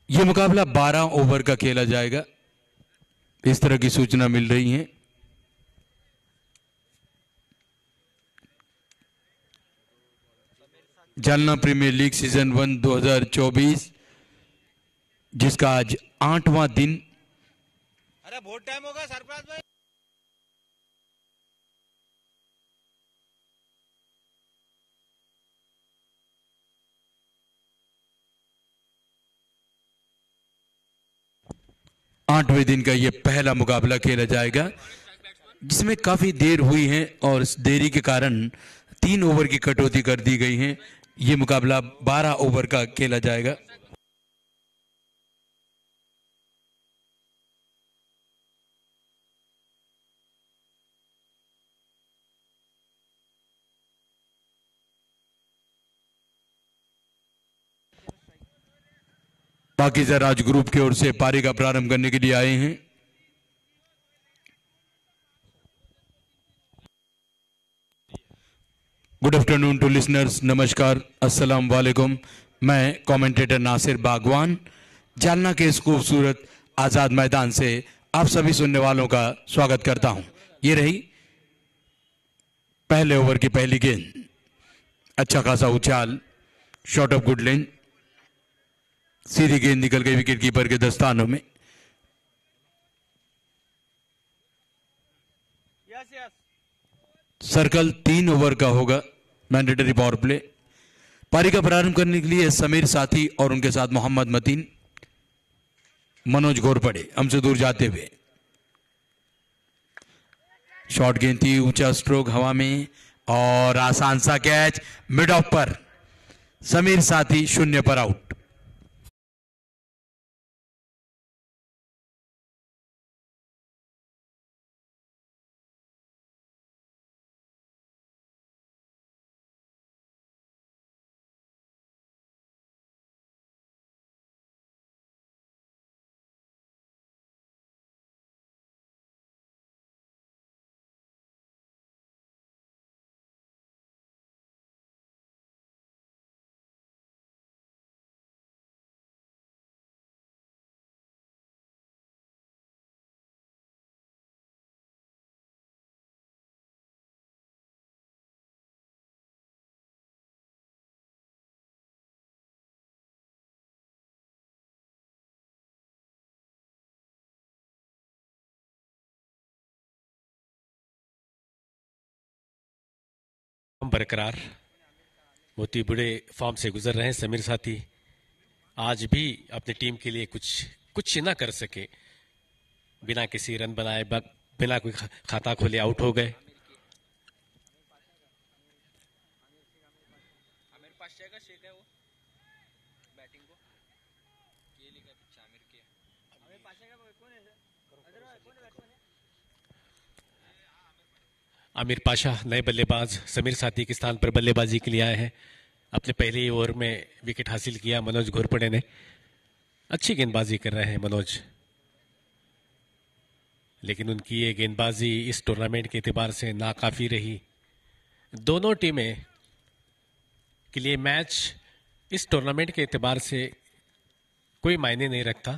यह मुकाबला 12 ओवर का खेला जाएगा, इस तरह की सूचना मिल रही है। जालना प्रीमियर लीग सीजन 1 2024, जिसका आज 8वां दिन। अरे बहुत टाइम होगा सरफराज भाई। आठवें दिन का यह पहला मुकाबला खेला जाएगा, जिसमें काफी देर हुई है और इस देरी के कारण 3 ओवर की कटौती कर दी गई है। यह मुकाबला 12 ओवर का खेला जाएगा। पाकिजा राज ग्रुप की ओर से पारी का प्रारंभ करने के लिए आए हैं। गुड आफ्टरनून टू लिसनर्स, नमस्कार, अस्सलाम वालेकुम। मैं कमेंटेटर नासिर बागवान जालना के इस खूबसूरत आजाद मैदान से आप सभी सुनने वालों का स्वागत करता हूं। ये रही पहले ओवर की पहली गेंद। अच्छा खासा उछाल, शॉट ऑफ गुड लेंथ, सीधी गेंद निकल गई विकेट कीपर के दस्तानों में। सर्कल 3 ओवर का होगा, मैंडेटरी पावर प्ले। पारी का प्रारंभ करने के लिए समीर साथी और उनके साथ मोहम्मद मतीन, मनोज घोरपड़े हमसे दूर जाते हुए। शॉर्ट गेंद थी, ऊंचा स्ट्रोक हवा में और आसान सा कैच मिड ऑफ पर। समीर साथी 0 पर आउट। बरकरार बहुत ही बुरे फॉर्म से गुजर रहे हैं समीर साथी। आज भी अपनी टीम के लिए कुछ ना कर सके, बिना किसी रन बनाए, बिना कोई खाता खोले आउट हो गए। आमिर पाशा नए बल्लेबाज समीर साथी के स्थान पर बल्लेबाजी के लिए आए हैं। अपने पहले ही ओवर में विकेट हासिल किया मनोज घोरपड़े ने। अच्छी गेंदबाजी कर रहे हैं मनोज, लेकिन उनकी ये गेंदबाजी इस टूर्नामेंट के एतबार से नाकाफी रही। दोनों टीमें के लिए मैच इस टूर्नामेंट के एतबार से कोई मायने नहीं रखता,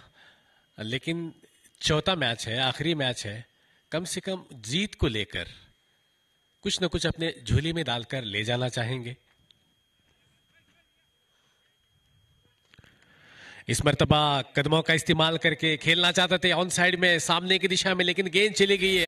लेकिन चौथा मैच है, आखिरी मैच है। कम से कम जीत को लेकर कुछ न कुछ अपने झोली में डालकर ले जाना चाहेंगे। इस मर्तबा कदमों का इस्तेमाल करके खेलना चाहते थे ऑन साइड में, सामने की दिशा में, लेकिन गेंद चली गई है।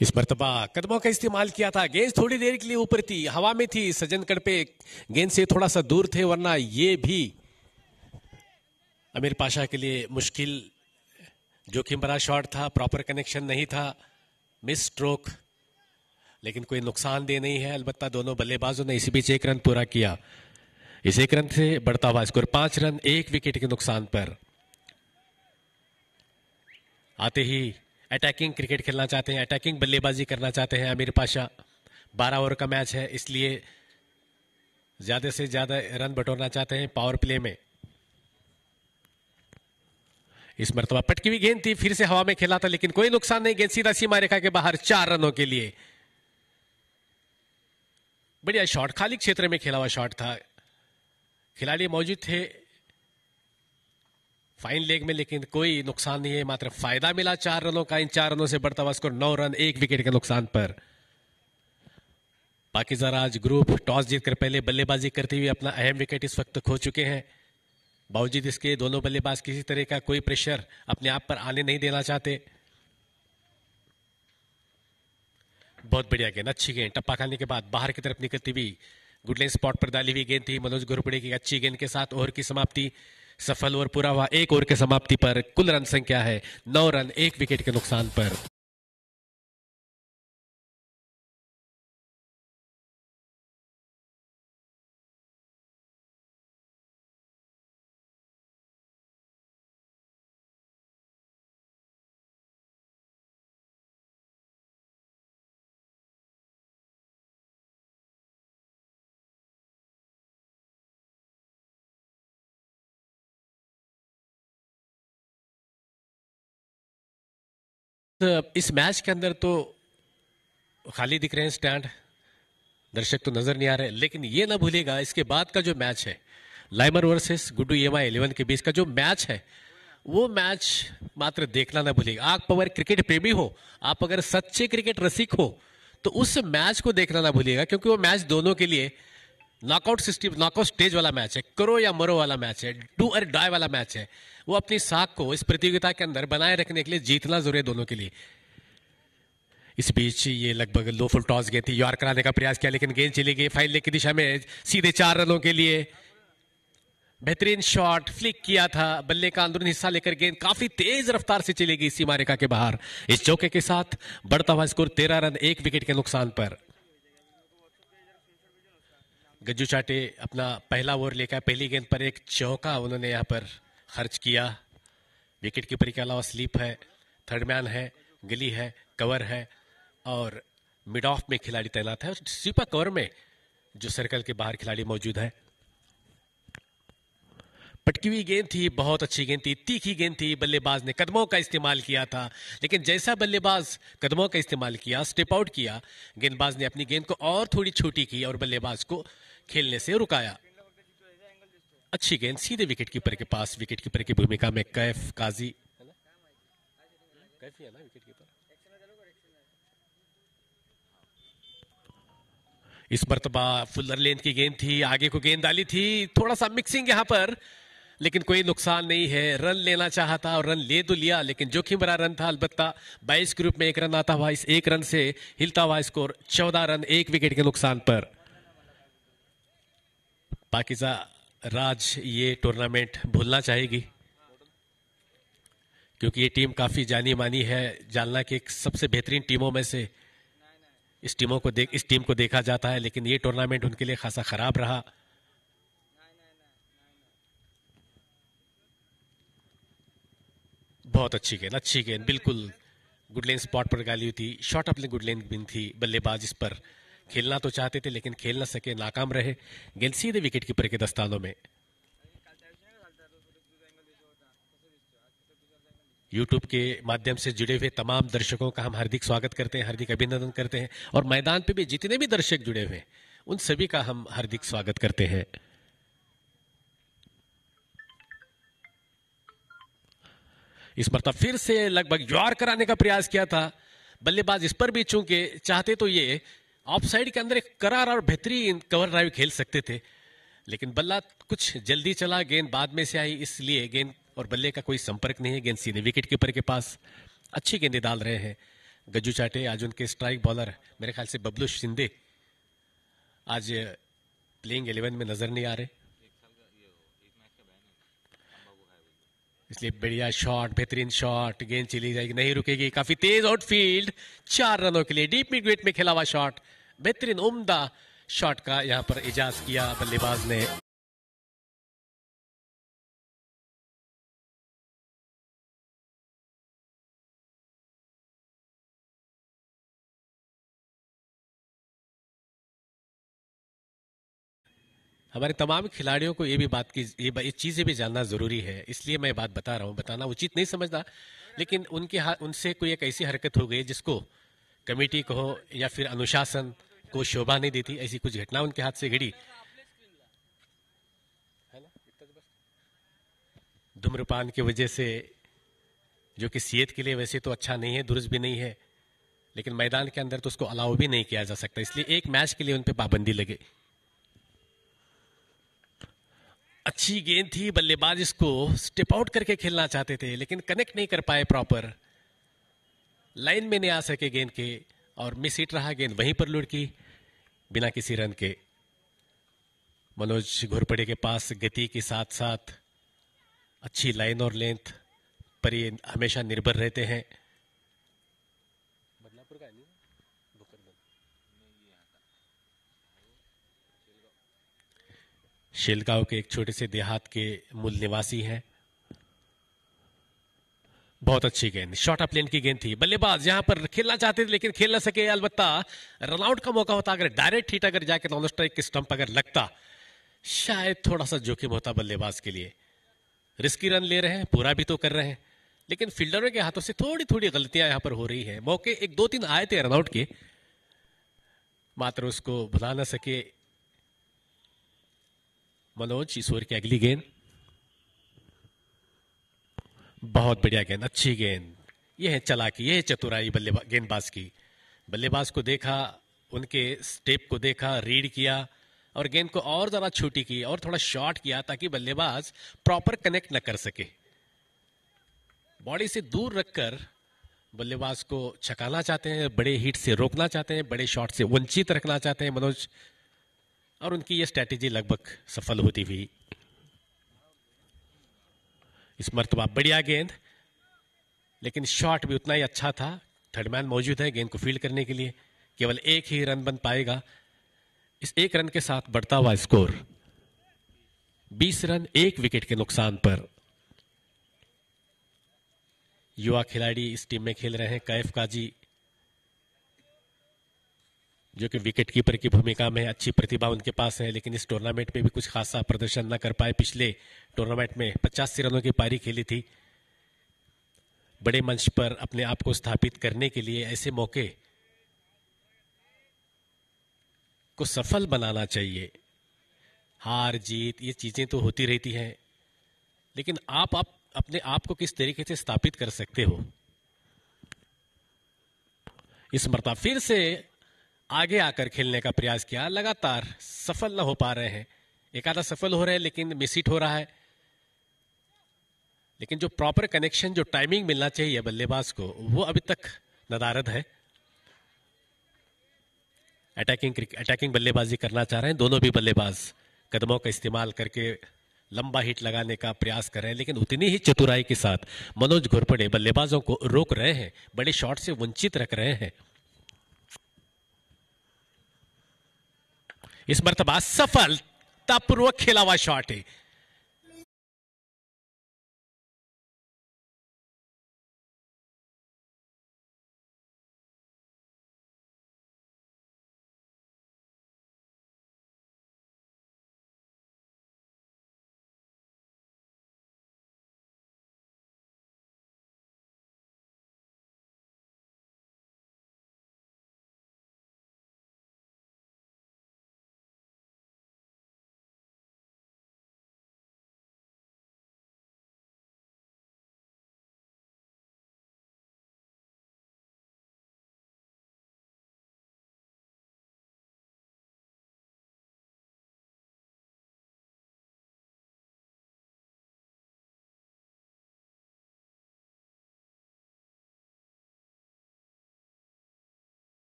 इस मर्तबा कदमों का इस्तेमाल किया था। गेंद थोड़ी देर के लिए ऊपर थी, हवा में थी, सज्जन कड़पे गेंद से थोड़ा सा दूर थे, वरना ये भी आमिर पाशा के लिए मुश्किल जोखिम भरा शॉट था। प्रॉपर कनेक्शन नहीं था, मिस स्ट्रोक, लेकिन कोई नुकसानदेह नहीं है। अलबत्ता दोनों बल्लेबाजों ने इसी बीच 1 रन पूरा किया। इस एक रन से बढ़ता हुआ स्कोर 5 रन 1 विकेट के नुकसान पर। आते ही अटैकिंग क्रिकेट खेलना चाहते हैं, अटैकिंग बल्लेबाजी करना चाहते हैं आमिर पाशा। 12 ओवर का मैच है, इसलिए ज्यादा से ज्यादा रन बटोरना चाहते हैं पावर प्ले में। इस मरतबा पटकी हुई गेंद थी, फिर से हवा में खेला था, लेकिन कोई नुकसान नहीं। गेंद सीधा सीमा रेखा के बाहर 4 रनों के लिए। बढ़िया शॉट, खाली क्षेत्र में खेला हुआ शॉट था। खिलाड़ी मौजूद थे फाइन लेग में, लेकिन कोई नुकसान नहीं है, मात्र फायदा मिला 4 रनों का। इन 4 रनों से बढ़ता हुआ स्कोर 9 रन 1 विकेट के नुकसान पर। पाकिस्तान राज ग्रुप टॉस जीतकर पहले बल्लेबाजी करते हुए अपना अहम विकेट इस वक्त खो चुके हैं। बावजूद इसके दोनों बल्लेबाज किसी तरह का कोई प्रेशर अपने आप पर आने नहीं देना चाहते। बहुत बढ़िया गेंद, अच्छी गेंद, टप्पा खाने के बाद बाहर की तरफ निकलती हुई गुडलैंड स्पॉट पर डाली हुई गेंद थी मनोज घोरपड़े की अच्छी गेंद के साथ। ओवर की समाप्ति, सफल ओवर पूरा हुआ। 1 ओवर के समाप्ति पर कुल रन संख्या है 9 रन 1 विकेट के नुकसान पर। इस मैच के अंदर तो खाली दिख रहे हैं स्टैंड, दर्शक तो नजर नहीं आ रहे, लेकिन ये ना भूलिएगा इसके बाद का जो मैच है लाइमर वर्सेस गुड्डू EMI 11 के बीच का जो मैच है, वो मैच मात्र देखना ना भूलिएगा। आप अगर क्रिकेट प्रेमी हो, आप अगर सच्चे क्रिकेट रसिक हो, तो उस मैच को देखना ना भूलिएगा, क्योंकि वो मैच दोनों के लिए नॉकआउट सिस्टम, नॉकआउट स्टेज वाला मैच है, करो या मरो वाला मैच है, डू और डाई वाला मैच है। वो अपनी साख को इस प्रतियोगिता के अंदर बनाए रखने के लिए जीतना जरूरी है दोनों के लिए। इस बीच ये लगभग लो फुल टॉस गेंद थी, यार कराने का प्रयास किया, लेकिन गेंद चली गई फाइन लेग की दिशा में सीधे 4 रनों के लिए। बेहतरीन शॉट फ्लिक किया था, बल्ले का अंदरूनी हिस्सा लेकर गेंद काफी तेज रफ्तार से चली गई सीमा रेखा के बाहर। इस चौके के साथ बढ़ता हुआ स्कोर 13 रन 1 विकेट के नुकसान पर। गज्जू चाटे अपना पहला ओवर लेकर पहली गेंद पर एक चौका उन्होंने यहां पर खर्च किया। विकेट कीपर के अलावा स्लीप है, थर्ड मैन है, गली है, कवर है और मिड ऑफ में खिलाड़ी तैनात है। और स्वीपर कवर में जो सर्कल के बाहर खिलाड़ी मौजूद है। पटकी हुई गेंद थी, बहुत अच्छी गेंद थी, तीखी गेंद थी। बल्लेबाज ने कदमों का इस्तेमाल किया था, लेकिन जैसा बल्लेबाज कदमों का इस्तेमाल किया, स्टेप आउट किया, गेंदबाज ने अपनी गेंद को और थोड़ी छोटी की और बल्लेबाज को खेलने से रुकाया। अच्छी गेंद सीधे विकेट कीपर के पास। विकेट कीपर की भूमिका में कैफ काजी है ना, कैफ ही है ना विकेट कीपर। इस मर्तबा फुलर लेंथ की गेंद थी, आगे को गेंद डाली थी, थोड़ा सा मिक्सिंग यहां पर, लेकिन कोई नुकसान नहीं है। रन लेना चाहा था और रन ले तो लिया, लेकिन जोखिम भरा रन था। अलबत्ता 22 ग्रुप में 1 रन आता हुआ, इस 1 रन से हिलता हुआ स्कोर 14 रन 1 विकेट के नुकसान पर। पाकिस्तान राज ये टूर्नामेंट भूलना चाहेगी, क्योंकि ये टीम काफी जानी मानी है, जालना की एक सबसे बेहतरीन टीमों में से इस टीम को देखा जाता है, लेकिन ये टूर्नामेंट उनके लिए खासा खराब रहा। बहुत अच्छी गेंद बिल्कुल गुडलैंड स्पॉट पर गाली हुई थी, शॉर्ट ऑफ गुडलैंड बिन थी। बल्लेबाज इस पर खेलना तो चाहते थे, लेकिन खेल न सके, नाकाम रहे। गेंद सीधे विकेट कीपर के दस्तानों में। यूट्यूब के माध्यम से जुड़े हुए तमाम दर्शकों का हम हार्दिक स्वागत करते हैं, हार्दिक अभिनंदन करते हैं, और मैदान पे भी जितने भी दर्शक जुड़े हुए हैं उन सभी का हम हार्दिक स्वागत करते हैं। इस मरतबा फिर से लगभग यार कराने का प्रयास किया था बल्लेबाज, इस पर भी चूंकि चाहते तो ये ऑफ साइड के अंदर एक करार और बेहतरीन कवर ड्राइव खेल सकते थे, लेकिन बल्ला कुछ जल्दी चला, गेंद बाद में से आई, इसलिए गेंद और बल्ले का कोई संपर्क नहीं है। गेंद सीधे विकेट कीपर के पास। अच्छी गेंदें डाल रहे हैं गज्जू चाटे। आज उनके स्ट्राइक बॉलर मेरे ख्याल से बबलू शिंदे आज प्लेइंग 11 में नजर नहीं आ रहे, इसलिए बढ़िया शॉट, बेहतरीन शॉट, गेंद चली जाएगी, नहीं रुकेगी, काफी तेज आउटफील्ड, 4 रनों के लिए डीप मिड विकेट में खेला हुआ शॉट, बेहतरीन उम्दा शॉट का यहां पर इजाज किया बल्लेबाज ने। हमारे तमाम खिलाड़ियों को ये चीजें भी जानना जरूरी है, इसलिए मैं बात बता रहा हूँ। बताना उचित नहीं समझता, लेकिन उनसे कोई एक ऐसी हरकत हो गई जिसको कमेटी को हो या फिर अनुशासन को शोभा नहीं देती, ऐसी कुछ घटना उनके हाथ से घड़ी। धूम्रपान की वजह से, जो कि सेहत के लिए वैसे तो अच्छा नहीं है, दुरुस्त भी नहीं है, लेकिन मैदान के अंदर तो उसको अलाउ भी नहीं किया जा सकता, इसलिए एक मैच के लिए उन पे पाबंदी लगे। अच्छी गेंद थी, बल्लेबाज इसको स्टेप आउट करके खेलना चाहते थे, लेकिन कनेक्ट नहीं कर पाए प्रॉपर, लाइन में नहीं आ सके गेंद के, और मिस हिट रहा, गेंद वहीं पर लुढ़की बिना किसी रन के। मनोज घोरपड़े के पास गति के साथ साथ अच्छी लाइन और लेंथ पर ये हमेशा निर्भर रहते हैं। बदलापुर का नहीं, शेलगांव के एक छोटे से देहात के मूल निवासी हैं। बहुत अच्छी गेंद, शॉर्ट अप लेन की गेंद थी, बल्लेबाज यहां पर खेलना चाहते थे लेकिन खेल न सके। अलबत्ता रनआउट का मौका होता, अगर डायरेक्ट हिट अगर जाके नॉन स्ट्राइक के स्टंप अगर लगता, शायद थोड़ा सा जोखिम होता बल्लेबाज के लिए। रिस्की रन ले रहे हैं, पूरा भी तो कर रहे हैं, लेकिन फील्डरों के हाथों से थोड़ी थोड़ी गलतियां यहां पर हो रही हैं। मौके एक दो तीन आए थे रनआउट के, मात्र उसको भुला न सके मनोज। इस ओवर की अगली गेंद, बहुत बढ़िया गेंद, अच्छी गेंद। यह है चालाकी, यह है चतुराई गेंदबाज की। बल्लेबाज को देखा, उनके स्टेप को देखा, रीड किया और गेंद को और ज्यादा छोटी की और थोड़ा शॉर्ट किया ताकि बल्लेबाज प्रॉपर कनेक्ट न कर सके। बॉडी से दूर रखकर बल्लेबाज को छकाना चाहते हैं, बड़े हिट से रोकना चाहते हैं, बड़े शॉट से वंचित रखना चाहते हैं मनोज, और उनकी यह स्ट्रैटेजी लगभग सफल होती हुई। इस मर्तबा बढ़िया गेंद, लेकिन शॉट भी उतना ही अच्छा था। थर्ड मैन मौजूद है गेंद को फील्ड करने के लिए, केवल एक ही रन बन पाएगा। इस एक रन के साथ बढ़ता हुआ स्कोर 20 रन 1 विकेट के नुकसान पर। युवा खिलाड़ी इस टीम में खेल रहे हैं, कैफ काजी, जो कि विकेट कीपर की भूमिका में, अच्छी प्रतिभा उनके पास है, लेकिन इस टूर्नामेंट में भी कुछ खासा प्रदर्शन न कर पाए। पिछले टूर्नामेंट में 85 रनों की पारी खेली थी। बड़े मंच पर अपने आप को स्थापित करने के लिए ऐसे मौके को सफल बनाना चाहिए। हार जीत ये चीजें तो होती रहती हैं, लेकिन आप अपने आप को किस तरीके से स्थापित कर सकते हो। इस मर्तबा फिर से आगे आकर खेलने का प्रयास किया, लगातार सफल न हो पा रहे हैं। एक आधा सफल हो रहे हैं लेकिन मिस हिट हो रहा है। लेकिन जो प्रॉपर कनेक्शन, जो टाइमिंग मिलना चाहिए बल्लेबाज को, वो अभी तक नदारद है। अटैकिंग बल्लेबाजी करना चाह रहे हैं दोनों भी बल्लेबाज, कदमों का इस्तेमाल करके लंबा हिट लगाने का प्रयास कर रहे हैं, लेकिन उतनी ही चतुराई के साथ मनोज घोरपड़े बल्लेबाजों को रोक रहे हैं, बड़े शॉट से वंचित रख रहे हैं। इस मर्तबा सफलतापूर्वक खेला हुआ शॉट है।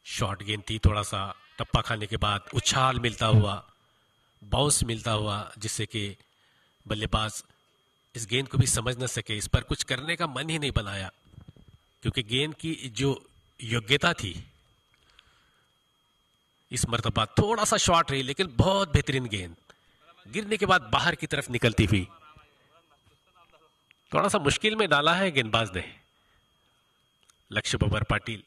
शॉर्ट गेंद थी, थोड़ा सा टप्पा खाने के बाद उछाल मिलता हुआ, बाउंस मिलता हुआ, जिससे कि बल्लेबाज इस गेंद को भी समझ न सके, इस पर कुछ करने का मन ही नहीं बनाया, क्योंकि गेंद की जो योग्यता थी इस मर्तबा थोड़ा सा शॉर्ट रही, लेकिन बहुत बेहतरीन गेंद गिरने के बाद बाहर की तरफ निकलती हुई। थोड़ा सा मुश्किल में डाला है गेंदबाज ने लक्ष्य बब्बर पाटिल।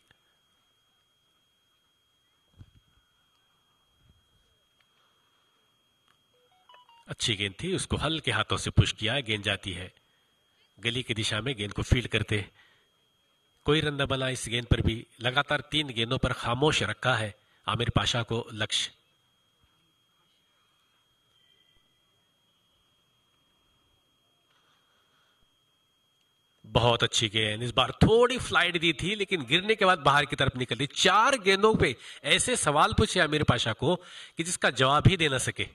अच्छी गेंद थी, उसको हल्के हाथों से पुश किया, गेंद जाती है गली की दिशा में। गेंद को फील्ड करते कोई रन न बना इस गेंद पर भी। लगातार 3 गेंदों पर खामोश रखा है आमिर पाशा को लक्ष्य। बहुत अच्छी गेंद, इस बार थोड़ी फ्लाइट दी थी, लेकिन गिरने के बाद बाहर की तरफ निकली। 4 गेंदों पे ऐसे सवाल पूछे आमिर पाशा को कि जिसका जवाब ही दे ना सके।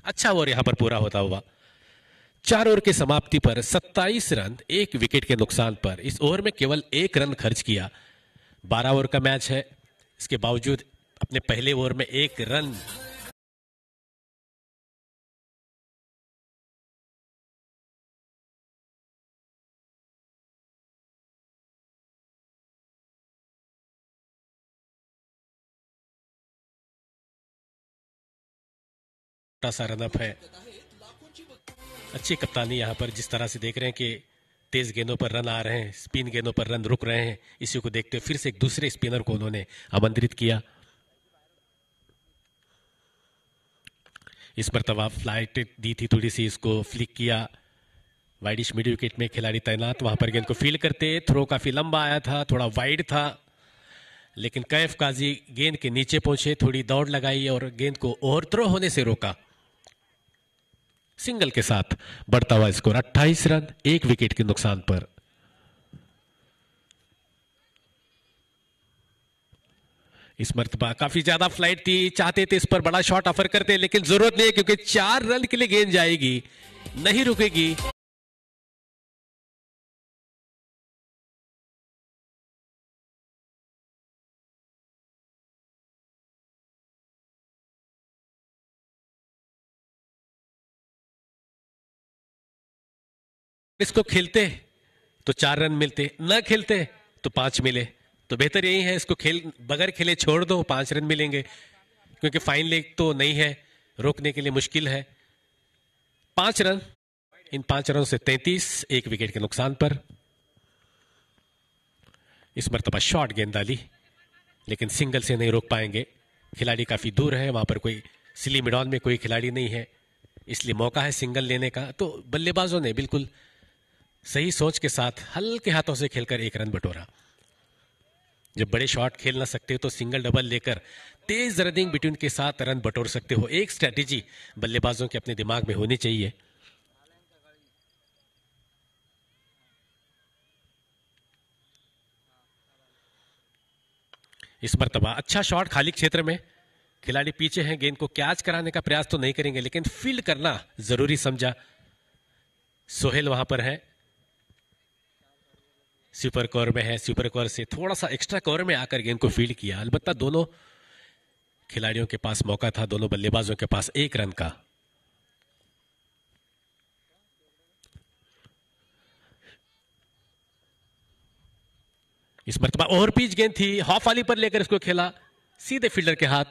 अच्छा ओवर यहां पर पूरा होता हुआ 4 ओवर की समाप्ति पर 27 रन 1 विकेट के नुकसान पर। इस ओवर में केवल 1 रन खर्च किया। 12 ओवर का मैच है, इसके बावजूद अपने पहले ओवर में 1 रन सा रनअप है। अच्छी कप्तानी यहां पर, जिस तरह से देख रहे हैं कि तेज गेंदों पर रन आ रहे हैं, स्पिन गेंदों पर रन रुक रहे हैं, इसी को देखते हुए फिर से एक दूसरे स्पिनर को उन्होंने आमंत्रित किया। इस मरतबा फ्लाइट दी थी थोड़ी सी, इसको फ्लिक किया। वाइडिश मिड विकेट में खिलाड़ी तैनात, वहां पर गेंद को फील्ड करते। थ्रो काफी लंबा आया था, थोड़ा वाइड था, लेकिन कैफ काजी गेंद के नीचे पहुंचे, थोड़ी दौड़ लगाई और गेंद को ओवरथ्रो होने से रोका। सिंगल के साथ बढ़ता हुआ स्कोर 28 रन 1 विकेट के नुकसान पर। इस मर्तबा काफी ज्यादा फ्लाइट थी, चाहते थे इस पर बड़ा शॉट ऑफर करते, लेकिन जरूरत नहीं है, क्योंकि 4 रन के लिए गेंद जाएगी, नहीं रुकेगी। इसको खेलते तो 4 रन मिलते, न खेलते तो 5 मिले। तो बेहतर यही है, इसको बगैर खेले छोड़ दो, 5 रन मिलेंगे, क्योंकि फाइन लेग तो नहीं है, रोकने के लिए मुश्किल है। 5 रन, इन 5 रनों से 33 1 विकेट के नुकसान पर। इस मरतबा शॉर्ट गेंद डाली, लेकिन सिंगल से नहीं रोक पाएंगे। खिलाड़ी काफी दूर है, वहां पर कोई सिली मिडॉन में कोई खिलाड़ी नहीं है, इसलिए मौका है सिंगल लेने का। तो बल्लेबाजों ने बिल्कुल सही सोच के साथ हल्के हाथों से खेलकर 1 रन बटोरा। जब बड़े शॉट खेल ना सकते तो सिंगल डबल लेकर तेज रनिंग बिटवीन के साथ रन बटोर सकते हो। एक स्ट्रेटेजी बल्लेबाजों के अपने दिमाग में होनी चाहिए। इस मरतबा अच्छा शॉट खाली क्षेत्र में, खिलाड़ी पीछे हैं, गेंद को कैच कराने का प्रयास तो नहीं करेंगे, लेकिन फील्ड करना जरूरी समझा। सोहेल वहां पर है, सुपर कवर में है, सुपर कवर से थोड़ा सा एक्स्ट्रा कवर में आकर गेंद को फील्ड किया। अलबत्ता दोनों खिलाड़ियों के पास मौका था, दोनों बल्लेबाजों के पास 1 रन का। इस मरतबा ओवर पिच गेंद थी, हाफ वाली पर लेकर इसको खेला, सीधे फील्डर के हाथ।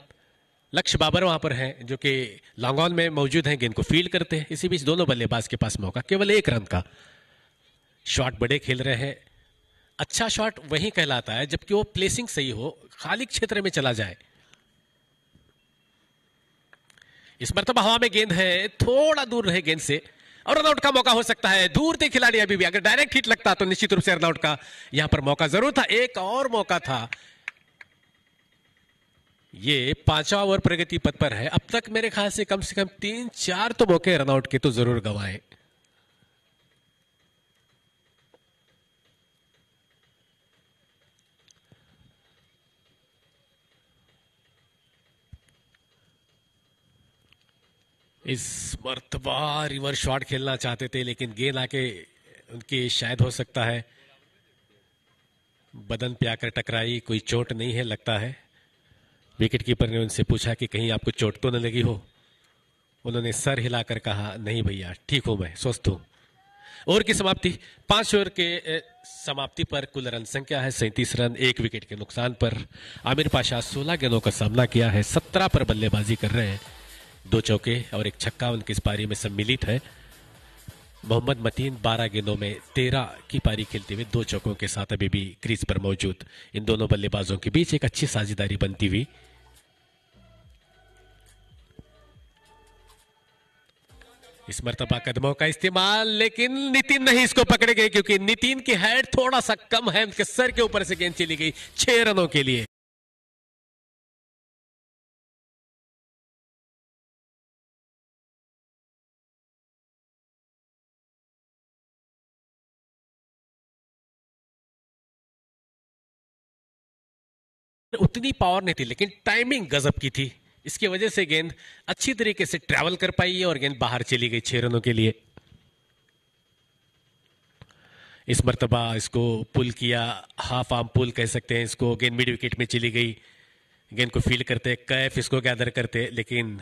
लक्ष्य बाबर वहां पर हैं, जो कि लॉन्ग ऑन में मौजूद हैं, गेंद को फील्ड करते हैं। इसी बीच दोनों बल्लेबाज के पास मौका, केवल 1 रन का। शॉट बड़े खेल रहे हैं। अच्छा शॉट वही कहलाता है जबकि वो प्लेसिंग सही हो, खाली क्षेत्र में चला जाए। इस मरतबा हवा में गेंद है, थोड़ा दूर रहे गेंद से, और रनआउट का मौका हो सकता है। दूर थे खिलाड़ी अभी भी, अगर डायरेक्ट हिट लगता तो निश्चित रूप से रनआउट का यहां पर मौका जरूर था। एक और मौका था। ये 5वां ओवर प्रगति पथ पर है। अब तक मेरे ख्याल से कम 3-4 तो मौके रनआउट के तो जरूर गंवाए। इस मर्तबा रिवर्स शॉट खेलना चाहते थे, लेकिन गेंद आके उनके शायद हो सकता है बदन पे आकर टकराई, कोई चोट नहीं है लगता है। विकेट कीपर ने उनसे पूछा कि कहीं आपको चोट तो न लगी हो। उन्होंने सर हिलाकर कहा, नहीं भैया, ठीक हूं, मैं स्वस्थ हूं। ओवर की समाप्ति। 5 ओवर के समाप्ति पर कुल रन संख्या है 37 रन। 1 विकेट के नुकसान पर आमिर पाशा 16 गेंदों का सामना किया है, 17 पर बल्लेबाजी कर रहे हैं। 2 चौके और 1 छक्का उनकी इस पारी में सम्मिलित है। मोहम्मद मतीन 12 गेंदों में 13 की पारी खेलते हुए 2 चौकों के साथ अभी भी क्रीज पर मौजूद। इन दोनों बल्लेबाजों के बीच एक अच्छी साझेदारी बनती हुई। इस मर्तबा कदमों का इस्तेमाल, लेकिन नितिन नहीं इसको पकड़े गए क्योंकि नितिन की हाइट थोड़ा सा कम है। उनके सर के ऊपर से गेंद चली गई 6 रनों के लिए। उतनी पावर नहीं थी लेकिन टाइमिंग गजब की थी। इसकी वजह से गेंद अच्छी तरीके से ट्रैवल कर पाई और गेंद बाहर चली गई 6 रनों के लिए। इस मर्तबा इसको पुल किया, हाफ आर्म पुल कह सकते हैं इसको। गेंद मिड विकेट में चली गई। गेंद को फील्ड करते, कैफ इसको गैदर करते, लेकिन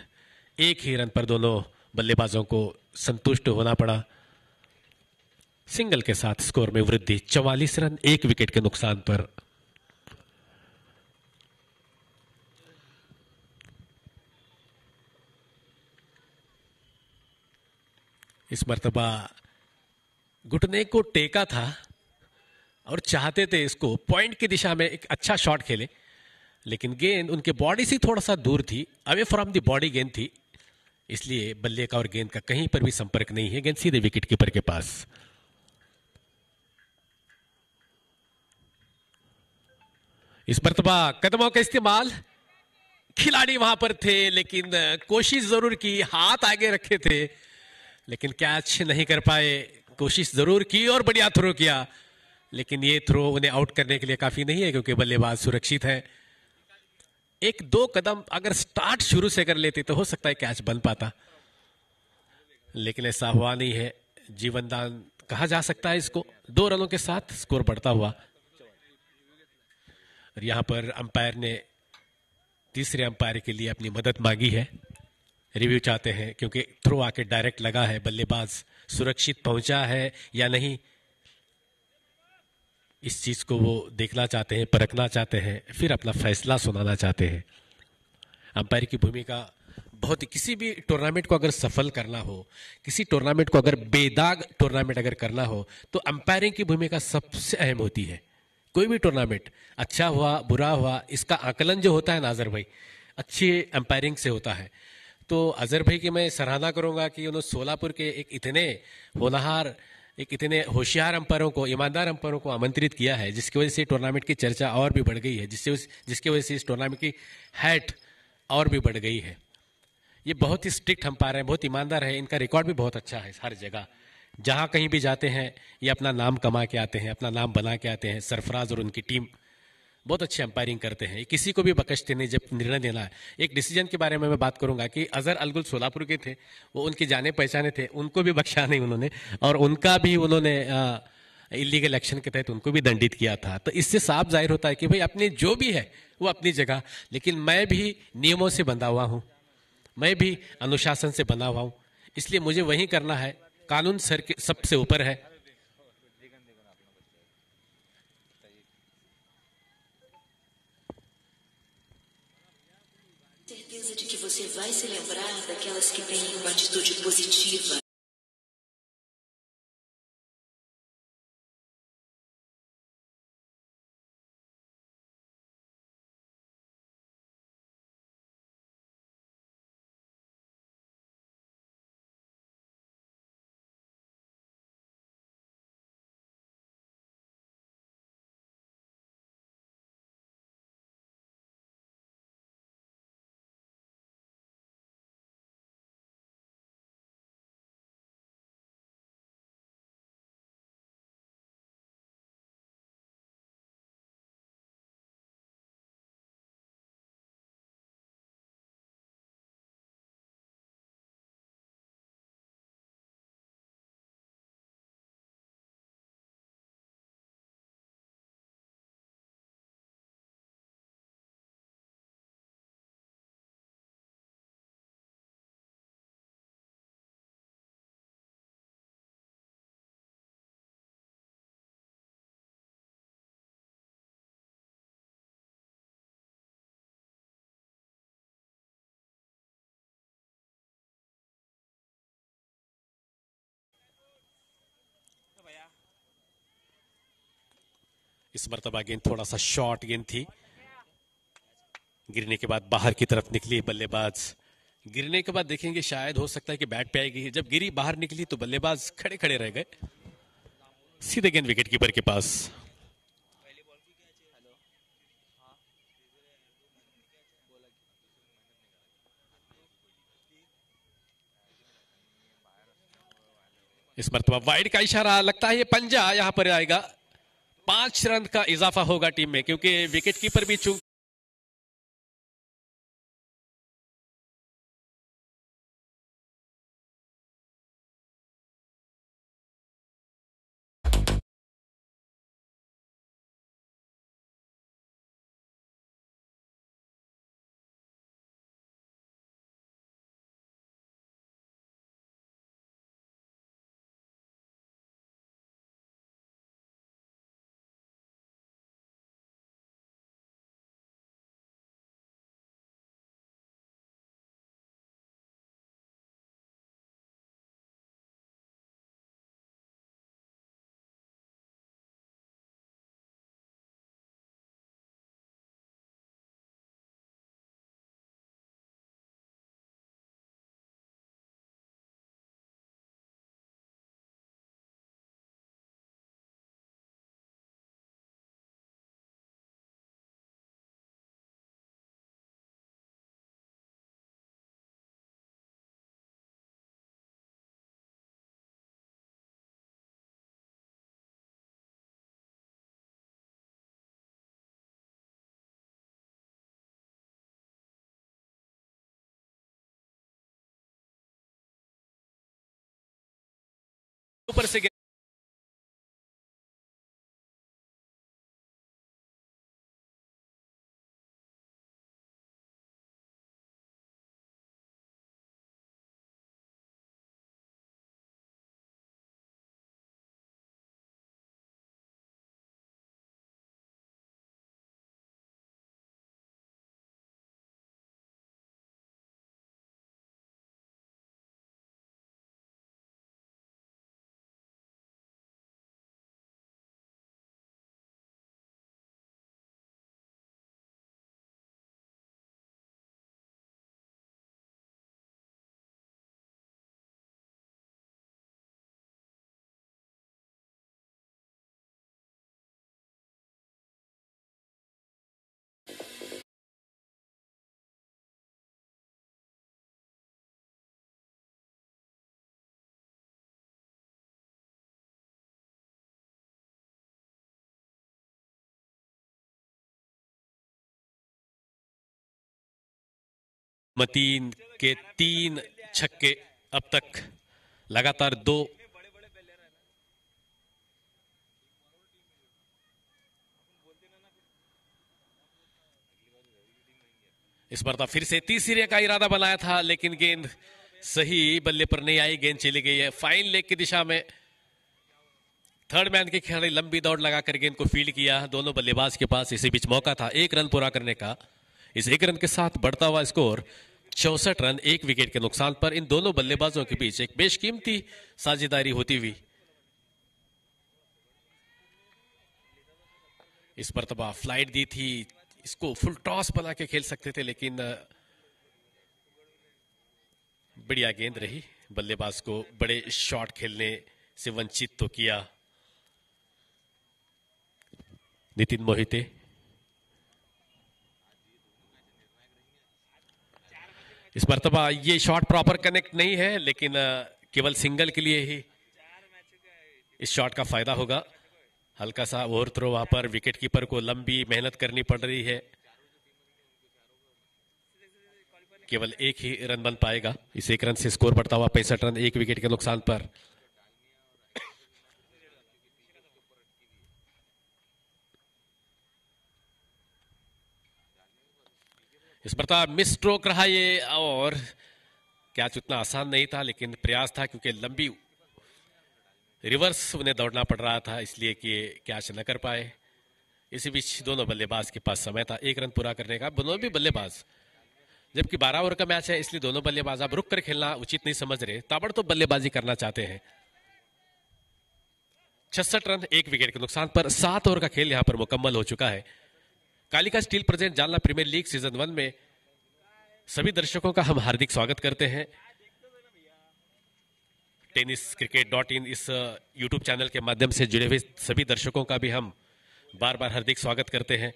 एक ही रन पर दोनों बल्लेबाजों को संतुष्ट होना पड़ा। सिंगल के साथ स्कोर में वृद्धि। 44 रन 1 विकेट के नुकसान पर। इस मर्तबा घुटने को टेका था और चाहते थे इसको पॉइंट की दिशा में एक अच्छा शॉट खेले, लेकिन गेंद उनके बॉडी से थोड़ा सा दूर थी, अवे फ्रॉम द बॉडी गेंद थी, इसलिए बल्ले का और गेंद का कहीं पर भी संपर्क नहीं है। गेंद सीधे विकेट कीपर के पास। इस मर्तबा कदमों का इस्तेमाल। खिलाड़ी वहां पर थे लेकिन कोशिश जरूर की, हाथ आगे रखे थे लेकिन कैच नहीं कर पाए। कोशिश जरूर की और बढ़िया थ्रो किया, लेकिन ये थ्रो उन्हें आउट करने के लिए काफी नहीं है क्योंकि बल्लेबाज सुरक्षित है। 1-2 कदम अगर स्टार्ट शुरू से कर लेते तो हो सकता है कैच बन पाता, लेकिन ऐसा हुआ नहीं है। जीवनदान कहा जा सकता है इसको। 2 रनों के साथ स्कोर बढ़ता हुआ। और यहां पर अंपायर ने तीसरे अंपायर के लिए अपनी मदद मांगी है। रिव्यू चाहते हैं क्योंकि थ्रो आके डायरेक्ट लगा है। बल्लेबाज सुरक्षित पहुंचा है या नहीं, इस चीज को वो देखना चाहते हैं, परखना चाहते हैं, फिर अपना फैसला सुनाना चाहते हैं। अंपायर की भूमिका बहुत, किसी भी टूर्नामेंट को अगर सफल करना हो, किसी टूर्नामेंट को अगर बेदाग टूर्नामेंट अगर करना हो, तो अंपायरिंग की भूमिका सबसे अहम होती है। कोई भी टूर्नामेंट अच्छा हुआ बुरा हुआ, इसका आकलन जो होता है ना अजहर भाई, अच्छी अंपायरिंग से होता है। तो अजहर भाई की मैं सराहना करूंगा कि उन्होंने सोलापुर के एक इतने होनहार, एक इतने होशियार अंपायरों को, ईमानदार अंपायरों को आमंत्रित किया है, जिसकी वजह से टूर्नामेंट की चर्चा और भी बढ़ गई है, जिसकी वजह से इस टूर्नामेंट की हैट और भी बढ़ गई है। ये बहुत ही स्ट्रिक्ट अंपायर है, बहुत ईमानदार है, इनका रिकॉर्ड भी बहुत अच्छा है। हर जगह जहां कहीं भी जाते हैं ये अपना नाम कमा के आते हैं, अपना नाम बना के आते हैं। सरफराज और उनकी टीम बहुत अच्छी अंपायरिंग करते हैं, किसी को भी बकशते नहीं जब निर्णय देना है। एक डिसीजन के बारे में मैं बात करूंगा कि अजहर अलगुल सोलापुर के थे, वो उनके जाने पहचाने थे, उनको भी बख्शा नहीं उन्होंने, और उनका भी उन्होंने इलीगल एक्शन के तहत उनको भी दंडित किया था। तो इससे साफ जाहिर होता है कि भाई अपने जो भी है वो अपनी जगह, लेकिन मैं भी नियमों से बंधा हुआ हूं, मैं भी अनुशासन से बना हुआ हूं, इसलिए मुझे वही करना है। कानून सर के सबसे ऊपर है। Certeza de que você vai se lembrar daquelas que têm uma atitude positiva. इस मर्तबा गेंद थोड़ा सा शॉर्ट गेंद थी, गिरने के बाद बाहर की तरफ निकली बल्लेबाज। गिरने के बाद देखेंगे शायद हो सकता है कि बैट पे आएगी, जब गिरी बाहर निकली तो बल्लेबाज खड़े खड़े रह गए। सीधे गेंद विकेट कीपर के पास। इस मर्तबा वाइड का इशारा, लगता है ये पंजा यहां पर आएगा। 5 रन का इजाफा होगा टीम में, क्योंकि विकेट कीपर भी चूक ऊपर से मतीन के 3 छक्के अब तक लगातार 2। इस बार फिर से तीसरे का इरादा बनाया था, लेकिन गेंद सही बल्ले पर नहीं आई, गेंद चली गई है फाइन लेग की दिशा में। थर्ड मैन के खिलाड़ी लंबी दौड़ लगाकर गेंद को फील्ड किया। दोनों बल्लेबाज के पास इसी बीच मौका था 1 रन पूरा करने का। इस 1 रन के साथ बढ़ता हुआ स्कोर 64 रन 1 विकेट के नुकसान पर। इन दोनों बल्लेबाजों के बीच एक बेशकीमती साझेदारी होती हुई। इस मर्तबा फ्लाइट दी थी, इसको फुल टॉस बना के खेल सकते थे, लेकिन बढ़िया गेंद रही। बल्लेबाज को बड़े शॉट खेलने से वंचित तो किया। नितिन मोहिते इस मर्तबा ये शॉट प्रॉपर कनेक्ट नहीं है, लेकिन केवल सिंगल के लिए ही इस शॉट का फायदा होगा। हल्का सा ओवर थ्रो, वहां पर विकेट कीपर को लंबी मेहनत करनी पड़ रही है। केवल 1 ही रन बन पाएगा। इस 1 रन से स्कोर बढ़ता हुआ 65 रन 1 विकेट के नुकसान पर। इस बार मिस स्ट्रोक रहा ये, और कैच उतना आसान नहीं था, लेकिन प्रयास था, क्योंकि लंबी रिवर्स उन्हें दौड़ना पड़ रहा था, इसलिए कि कैच न कर पाए। इसी बीच दोनों बल्लेबाज के पास समय था 1 रन पूरा करने का। दोनों भी बल्लेबाज, जबकि 12 ओवर का मैच है, इसलिए दोनों बल्लेबाज अब रुक कर खेलना उचित नहीं समझ रहे, ताबड़तोड़ बल्लेबाजी करना चाहते हैं। 66 रन 1 विकेट के नुकसान पर 7 ओवर का खेल यहां पर मुकम्मल हो चुका है। Kalika steel present Jalna premier league season 1 में सभी दर्शकों का हम हार्दिक स्वागत करते हैं। टेनिस क्रिकेट .in इस यूट्यूब चैनल के माध्यम से जुड़े हुए सभी दर्शकों का भी हम बार बार हार्दिक स्वागत करते हैं।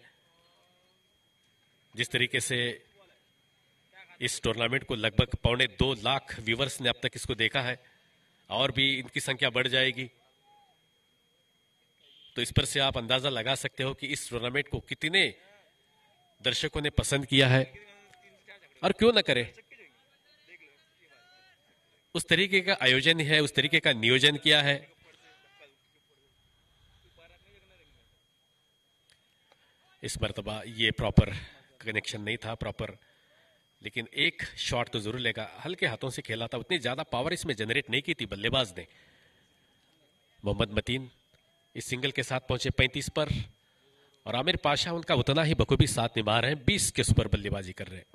जिस तरीके से इस टूर्नामेंट को लगभग 2.25 लाख व्यूवर्स ने अब तक इसको देखा है और भी इनकी संख्या बढ़ जाएगी, तो इस पर से आप अंदाजा लगा सकते हो कि इस टूर्नामेंट को कितने दर्शकों ने पसंद किया है। और क्यों ना करें, उस तरीके का आयोजन है, उस तरीके का नियोजन किया है। इस मर्तबा ये प्रॉपर कनेक्शन नहीं था प्रॉपर, लेकिन एक शॉट तो जरूर लेगा। हल्के हाथों से खेला था, उतनी ज्यादा पावर इसमें जनरेट नहीं की थी बल्लेबाज ने। मोहम्मद मतीन इस सिंगल के साथ पहुंचे 35 पर और आमिर पाशा उनका उतना ही बखूबी साथ निभा रहे हैं, 20 के सुपर बल्लेबाजी कर रहे हैं।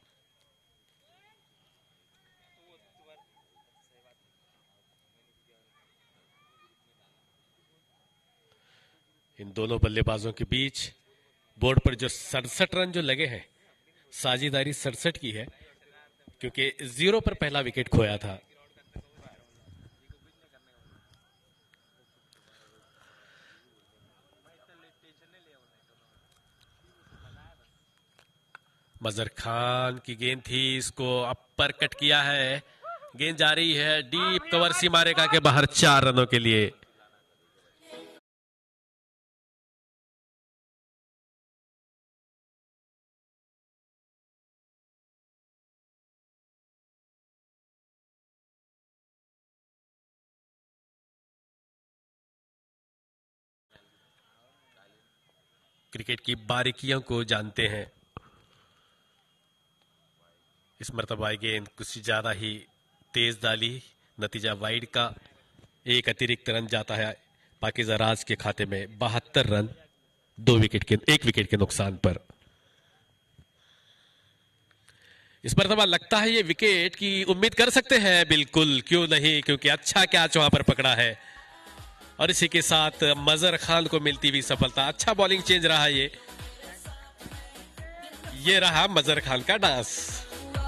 इन दोनों बल्लेबाजों के बीच बोर्ड पर जो 67 रन जो लगे हैं, साझेदारी 67 की है, क्योंकि 0 पर पहला विकेट खोया था। मजहर खान की गेंद थी, इसको अपर कट किया है, गेंद जा रही है डीप कवर सीमा रेखा के बाहर 4 रनों के लिए। क्रिकेट की बारीकियों को जानते हैं। इस मरतबा गेंद कुछ ज्यादा ही तेज डाली, नतीजा वाइड का। एक अतिरिक्त रन जाता है पाकिजा राज के खाते में। 72 रन 1 विकेट के नुकसान पर। इस मरतबा लगता है ये विकेट की उम्मीद कर सकते हैं। बिल्कुल, क्यों नहीं, क्योंकि अच्छा कैच वहां पर पकड़ा है और इसी के साथ मजहर खान को मिलती हुई सफलता। अच्छा बॉलिंग चेंज रहा ये रहा मजहर खान का डांस।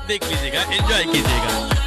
देख लीजिएगा, एंजॉय कीजिएगा।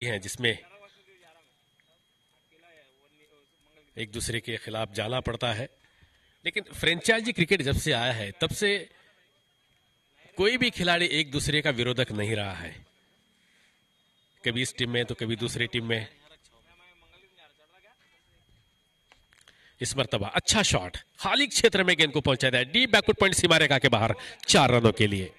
हैं जिसमें एक दूसरे के खिलाफ जाना पड़ता है, लेकिन फ्रेंचाइजी क्रिकेट जब से आया है तब से कोई भी खिलाड़ी एक दूसरे का विरोधक नहीं रहा है। कभी इस टीम में तो कभी दूसरी टीम में। इस मर्तबा अच्छा शॉट, खाली क्षेत्र में गेंद को पहुंचा दिया डीप बैकवर्ड पॉइंट सीमा रेखा के बाहर 4 रनों के लिए।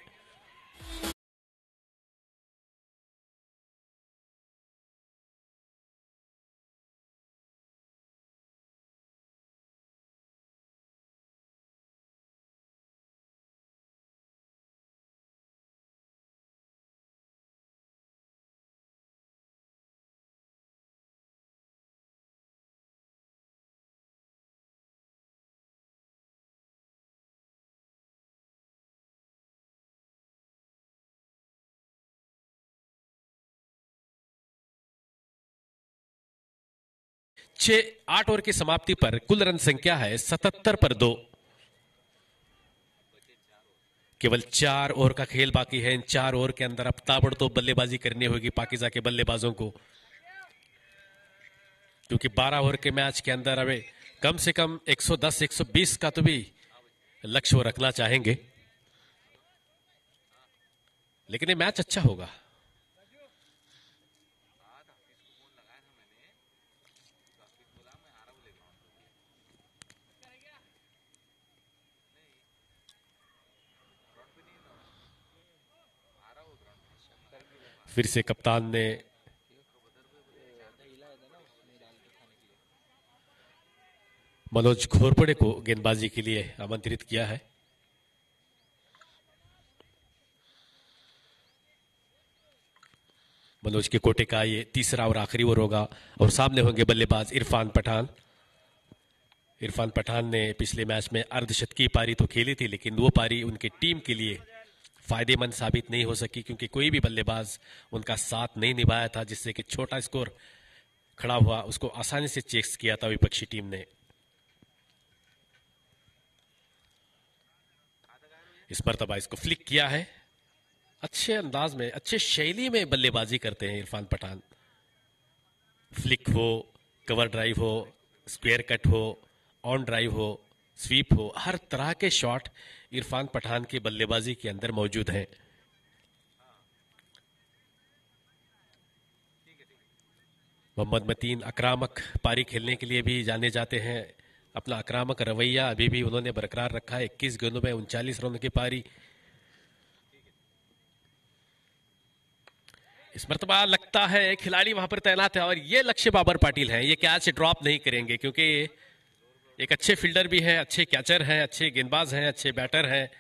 8 ओवर की समाप्ति पर कुल रन संख्या है 77 पर 2। केवल 4 ओवर का खेल बाकी है। इन 4 ओवर के अंदर अब ताबड़तोड़ बल्लेबाजी करनी होगी पाकिजा के बल्लेबाजों को, क्योंकि 12 ओवर के मैच के अंदर अब कम से कम 110-120 का तो भी लक्ष्य वो रखना चाहेंगे, लेकिन ये मैच अच्छा होगा। फिर से कप्तान ने मनोज घोरपड़े को गेंदबाजी के लिए आमंत्रित किया है। मनोज के कोटे का ये तीसरा और आखिरी ओवर होगा और सामने होंगे बल्लेबाज इरफान पठान। इरफान पठान ने पिछले मैच में अर्धशतकीय पारी तो खेली थी, लेकिन वो पारी उनकी टीम के लिए फायदेमंद साबित नहीं हो सकी, क्योंकि कोई भी बल्लेबाज उनका साथ नहीं निभाया था, जिससे कि छोटा स्कोर खड़ा हुआ उसको आसानी से चेस किया था विपक्षी टीम ने। इस मर्तबा इसको फ्लिक किया है। अच्छे अंदाज में, अच्छे शैली में बल्लेबाजी करते हैं इरफान पठान। फ्लिक हो, कवर ड्राइव हो, स्क्वायर कट हो, ऑन ड्राइव हो, स्वीप हो, हर तरह के शॉट इरफान पठान की बल्लेबाजी के अंदर मौजूद हैं। मोहम्मद मतीन आक्रामक पारी खेलने के लिए भी जाने जाते हैं। अपना आक्रामक रवैया अभी भी उन्होंने बरकरार रखा है। 21 गेंदों में 39 रन की पारी। इस मर्तबा लगता है खिलाड़ी वहां पर तैनात है और ये लक्ष्य बाबर पाटिल हैं। ये कैच ड्रॉप नहीं करेंगे, क्योंकि एक अच्छे फील्डर भी हैं, अच्छे कैचर हैं, अच्छे गेंदबाज हैं, अच्छे बैटर हैं।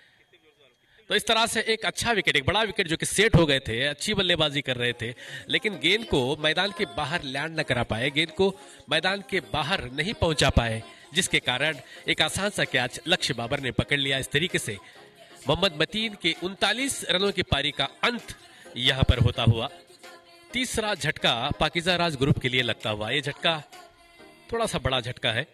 तो इस तरह से एक अच्छा विकेट, एक बड़ा विकेट जो कि सेट हो गए थे, अच्छी बल्लेबाजी कर रहे थे, लेकिन गेंद को मैदान के बाहर लैंड न करा पाए, गेंद को मैदान के बाहर नहीं पहुंचा पाए, जिसके कारण एक आसान सा कैच लक्ष्य बाबर ने पकड़ लिया। इस तरीके से मोहम्मद मतीन के 39 रनों की पारी का अंत यहां पर होता हुआ तीसरा झटका पाकिजा राज ग्रुप के लिए लगता हुआ। यह झटका थोड़ा सा बड़ा झटका है।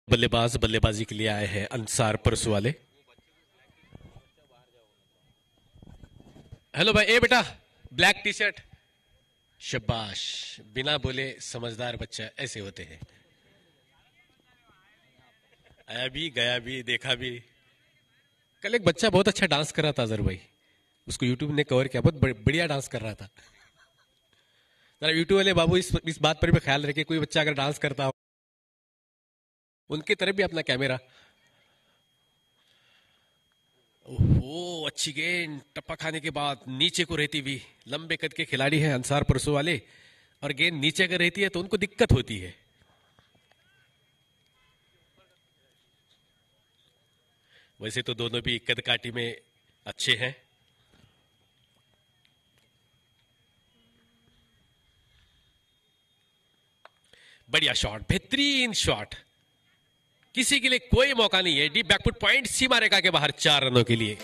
बल्लेबाज बल्लेबाजी के लिए आए हैं अंसार परसू वाले। हेलो भाई, ए बेटा ब्लैक टी शर्ट, शाबाश। बिना बोले समझदार बच्चा ऐसे होते हैं। आया भी, गया भी, देखा भी। कल एक बच्चा बहुत अच्छा डांस कर रहा था अजहर भाई, उसको यूट्यूब ने कवर किया, बहुत बढ़िया डांस कर रहा था। जरा यूट्यूब वाले बाबू इस बात पर भी ख्याल रखे, कोई बच्चा अगर डांस करता हो उनकी तरफ भी अपना कैमरा। ओहो, अच्छी गेंद, टप्पा खाने के बाद नीचे को रहती हुई। लंबे कद के खिलाड़ी हैं अंसार परसों वाले, और गेंद नीचे अगर रहती है तो उनको दिक्कत होती है। वैसे तो दोनों भी कद काठी में अच्छे हैं। बढ़िया शॉट, बेहतरीन शॉट, किसी के लिए कोई मौका नहीं है। डीप बैकफुट पॉइंट, सीमा रेखा के बाहर 4 रनों के लिए।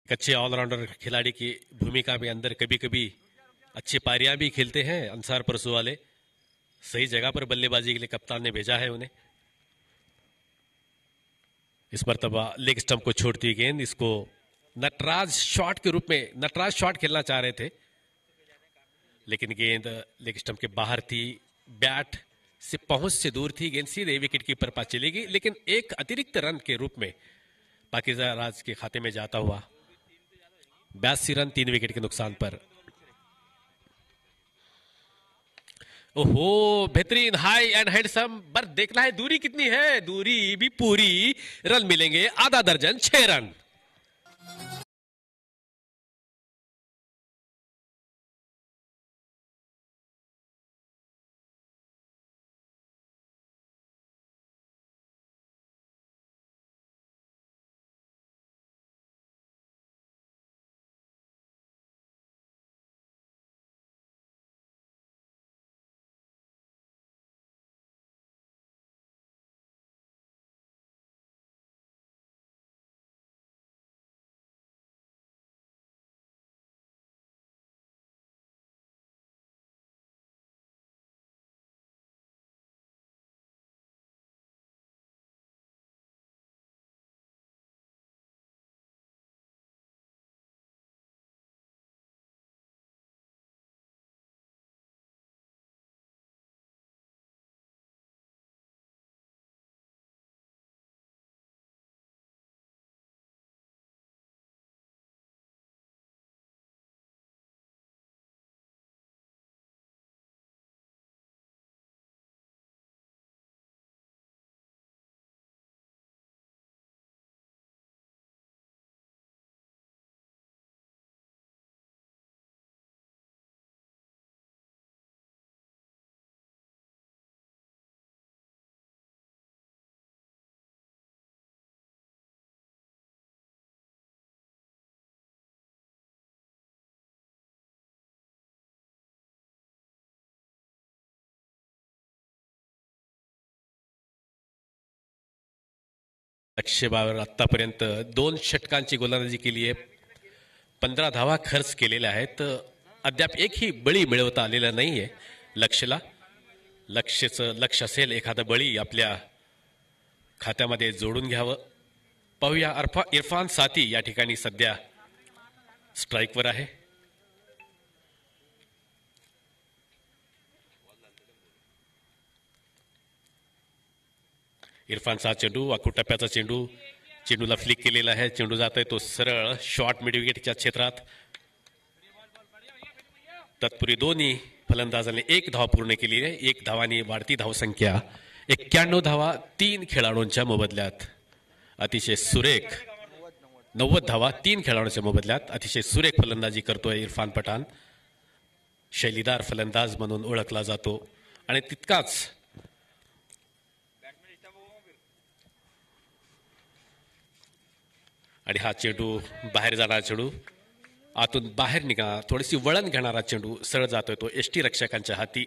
कच्चे ऑलराउंडर खिलाड़ी की भूमिका में अंदर कभी कभी अच्छी पारियां भी खेलते हैं अंसार परसू वाले। सही जगह पर बल्लेबाजी के लिए कप्तान ने भेजा है उन्हें। इस मर्तबा लेग स्टंप को छोड़ती गेंद, इसको नटराज शॉट के रूप में नटराज शॉट खेलना चाह रहे थे, लेकिन गेंद लेग स्टंप के बाहर थी, बैट से पहुंच से दूर थी। गेंद सीधे विकेट कीपर पास चलेगी, लेकिन एक अतिरिक्त रन के रूप में पाकिजा राज के खाते में जाता हुआ 82 रन 3 विकेट के नुकसान पर। ओहो, बेहतरीन हाई एंड हैंडसम, पर देखना है दूरी कितनी है, दूरी भी पूरी। रन मिलेंगे आधा दर्जन, 6 रन। लक्ष्यभावर आतापर्यंत 2 षटकांची गोलंदाजी केली आहे, 15 धावा खर्च केलेल्या आहेत. अद्याप एकही बळी मिळवता आलेला नाहीये लक्ष्यला. लक्ष्यचं लक्ष असेल एखादा बळी आपल्या खात्यामध्ये जोडून घ्यावं. पाहूया, इरफान साती या ठिकाणी सध्या स्ट्राईकवर आहे. इरफानचा चेंडू, आकुटप्प्याचा चेंडू, चेंडूला फ्लिक केलेला आहे. चेंडू जातोय तो सरळ शॉर्ट मिड विकेटच्या क्षेत्रात. तत्पूर्वी दोन्ही फलंदाजांनी 1 धाव पूर्ण केली आहे. 1 धावांनी वाढती धावसंख्या 91 धावा 3 खेळाडूंच्या मोबदल्यात. अतिशय सुरेख 90 धावा 3 खेळाडूंच्या मोबदल्यात अतिशय सुरेख फलंदाजी करतोय इरफान पठाण. शैलीदार फलंदाज म्हणून ओळखला जातो आणि तितकाच आणि हा चेंडू बाहेर जाणारा चेंडू, आतून बाहेर निघा, थोडीशी वळण घेणारा चेंडू सरळ जातोय तो एसटी रक्षकांच्या हाती.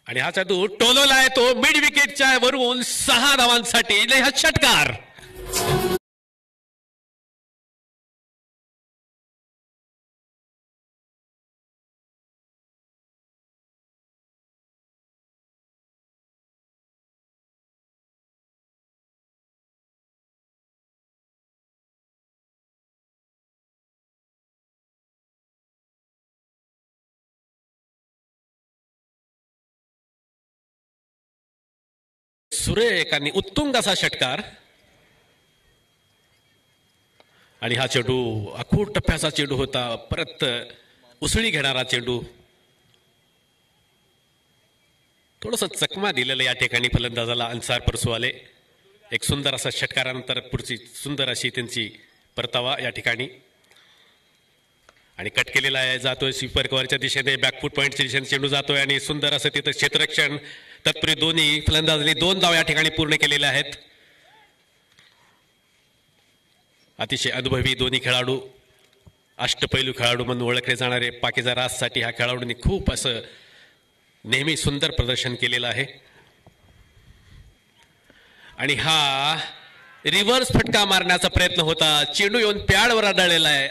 आणि हा चेंडू टोलवला आहे तो मिड विकेटच्या वरून 6 धावांसाठी हा षटकार. सुरेख आणि उत्तुंग असा षटकार. आणि हा चेंडू आखूड टप्प्याचा चेंडू होता, परत उसळी घेणारा चेंडू. थोडस चकमा दिलेलं या ठिकाणी फलंदाजाला अन्सार परसुवाले. एक सुंदर असा षटकारानंतर पुढची सुंदर अशी त्यांची परतावा या ठिकाणी. आणि कट केलेला आहे, जातोय स्वीपर कव्हरच्या दिशेने, बॅकफूट पॉईंटच्या दिशेने चेंडू जातोय आणि सुंदर असं तिथं क्षेत्ररक्षण. तत्पूर्वी दोन्ही फलंदाजांनी 2 धावा या ठिकाणी पूर्ण केलेल्या आहेत. अतिशय अनुभवी दोन्ही खेळाडू, अष्टपैलू खेळाडू म्हणून ओळखले जाणारे पाकिजा राजसाठी ह्या खेळाडूंनी खूप असं नेहमी सुंदर प्रदर्शन केलेलं आहे. आणि हा रिव्हर्स फटका मारण्याचा प्रयत्न होता, चेंडू येऊन पॅडवर आदळलेला आहे.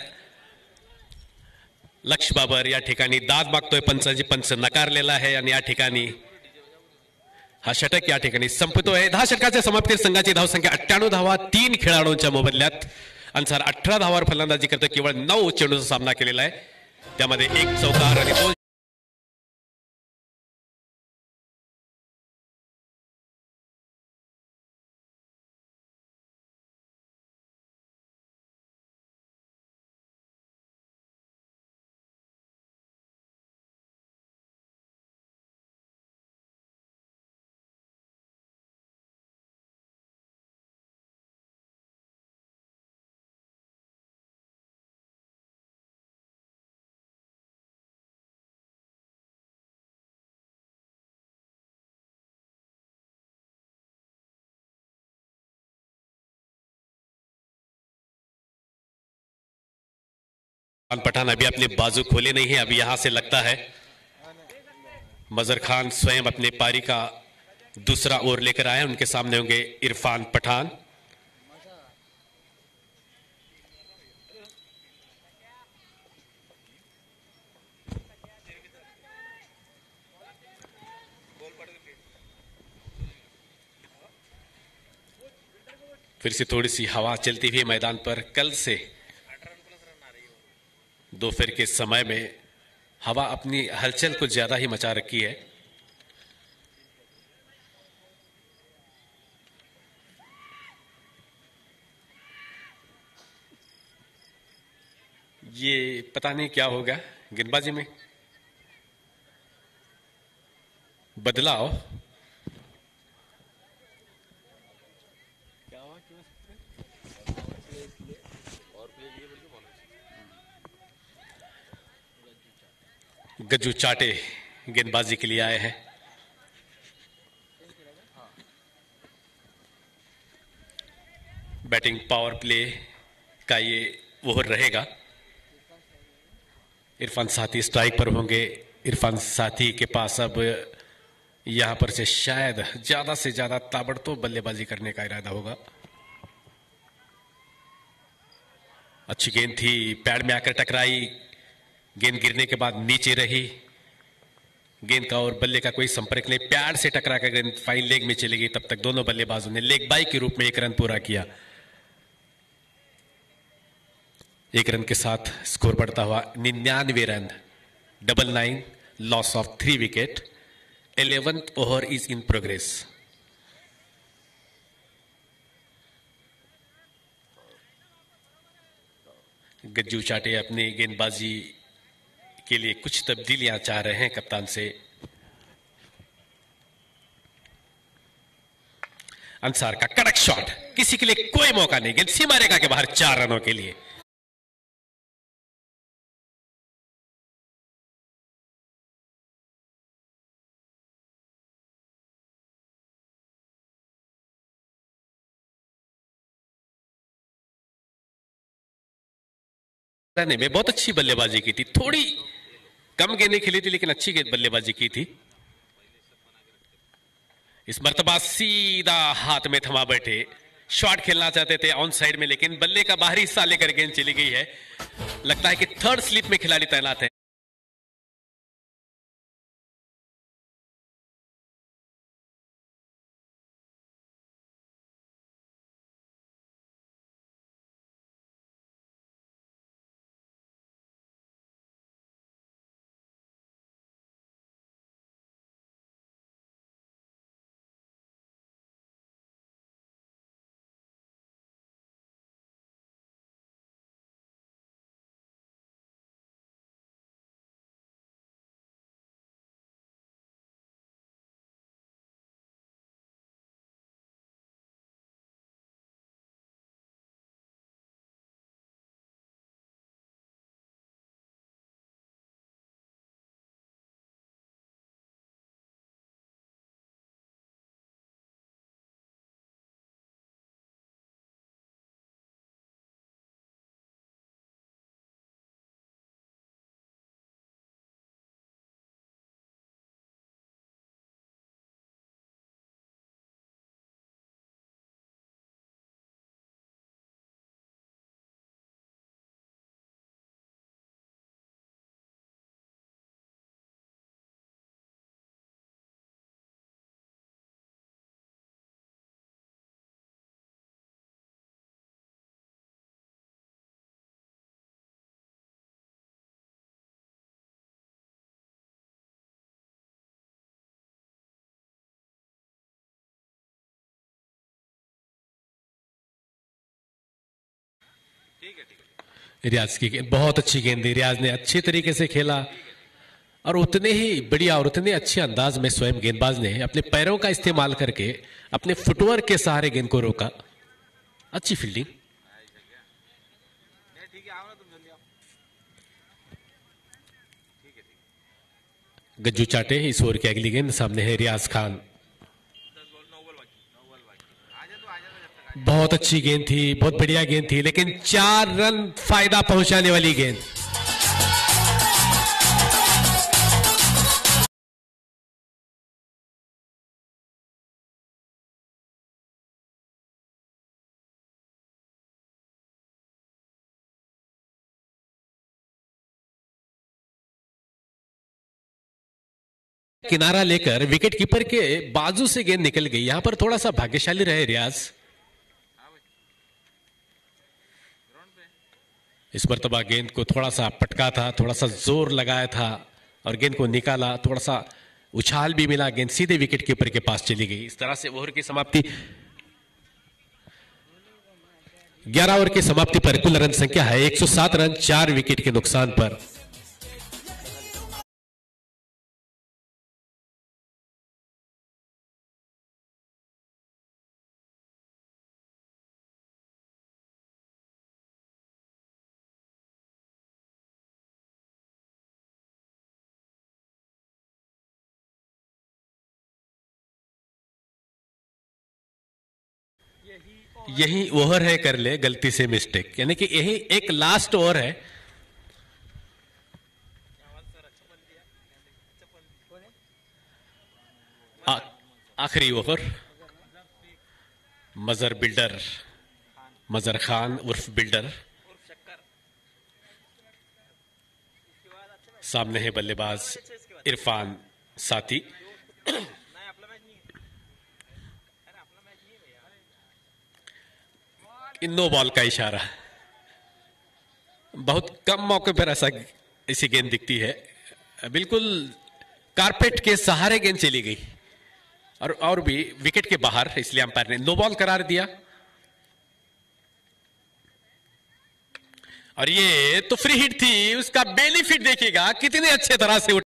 लक्ष बाबर या ठिकाणी दाद मागतोय, पंच नकारलेला आहे आणि या ठिकाणी हा षटक या ठिकाणी संपतोय. 10 षटकाच्या समाप्तीत संघाची धावसंख्या 98 धावा 3 खेळाडूंच्या मोबदल्यात. अन्सार 18 धावावर फलंदाजी करतो, केवळ 9 चेंडूचा सामना केलेला आहे, त्यामध्ये 1 चौकार आणि 2 पठान अभी अपनी बाजू खोले नहीं है. अभी यहां से लगता है मजर खान स्वयं अपने पारी का दूसरा ओवर लेकर आए. उनके सामने होंगे इरफान पठान. फिर से थोड़ी सी हवा चलती हुई मैदान पर. कल से दोपहर के समय में हवा अपनी हलचल कुछ ज्यादा ही मचा रखी है. ये पता नहीं क्या होगा गेंदबाजी में बदलाव. गज्जू चाटे गेंदबाजी के लिए आए हैं. बैटिंग पावर प्ले का ये ओवर रहेगा. इरफान साथी स्ट्राइक पर होंगे. इरफान साथी के पास अब यहां पर से शायद ज्यादा से ज्यादा ताबड़तोड़ बल्लेबाजी करने का इरादा होगा. अच्छी गेंद थी, पैड में आकर टकराई. गेंद गिरने के बाद नीचे रही. गेंद का और बल्ले का कोई संपर्क नहीं. पैड से टकरा कर गेंद फाइन लेग में चली गई. तब तक दोनों बल्लेबाजों ने लेग बाई के रूप में 1 रन पूरा किया. 1 रन के साथ स्कोर बढ़ता हुआ 99 run. 99 loss of 3 wicket. 11th over is in progress. Gajju चाटे अपनी गेंदबाजी के लिए कुछ तब्दीलियां चाह रहे हैं कप्तान से. अंसार का कड़क शॉट, किसी के लिए कोई मौका नहीं. गेंद सीमा रेखा के बाहर 4 रनों के लिए. में बहुत अच्छी बल्लेबाजी की थी. थोड़ी कम गेंदें खेली थी लेकिन अच्छी गेंद बल्लेबाजी की थी. इस मर्तबा सीधा हाथ में थमा बैठे. शॉट खेलना चाहते थे ऑन साइड में, लेकिन बल्ले का बाहरी हिस्सा लेकर गेंद चली गई है. लगता है कि 3rd स्लिप में खिलाड़ी तैनात है. रियाज की गेंद, बहुत अच्छी गेंद थी, रियाज ने अच्छी तरीके से खेला और उतने ही बढ़िया और उतने अच्छे अंदाज में स्वयं गेंदबाज ने अपने पैरों का इस्तेमाल करके अपने फुटवर्क के सहारे गेंद को रोका। अच्छी फील्डिंग। गज्जू चाटे इस ओवर की अगली गेंद, सामने है रियाज खान। बहुत अच्छी गेंद थी, बहुत बढ़िया गेंद थी, लेकिन 4 रन फायदा पहुंचाने वाली गेंद। किनारा लेकर विकेट कीपर के बाजू से गेंद निकल गई। यहां पर थोड़ा सा भाग्यशाली रहे रियाज। इस मर्तबा गेंद को थोड़ा सा पटका था, थोड़ा सा जोर लगाया था और गेंद को निकाला, थोड़ा सा उछाल भी मिला, गेंद सीधे विकेट कीपर के पास चली गई। इस तरह से ओवर की समाप्ति, 11 ओवर की समाप्ति पर कुल रन संख्या है 107 रन 4 विकेट के नुकसान पर। यही ओवर है, कर ले गलती से मिस्टेक, यानी कि यही एक लास्ट ओवर है। आखिरी ओवर। मजर बिल्डर, मजर खान उर्फ बिल्डर, सामने है बल्लेबाज इरफान साथी। नो बॉल का इशारा। बहुत कम मौके पर ऐसी गेंद दिखती है। बिल्कुल कारपेट के सहारे गेंद चली गई और भी विकेट के बाहर, इसलिए अंपायर ने नो बॉल करार दिया। और ये तो फ्री हिट थी, उसका बेनिफिट देखिएगा कितने अच्छे तरह से उठ।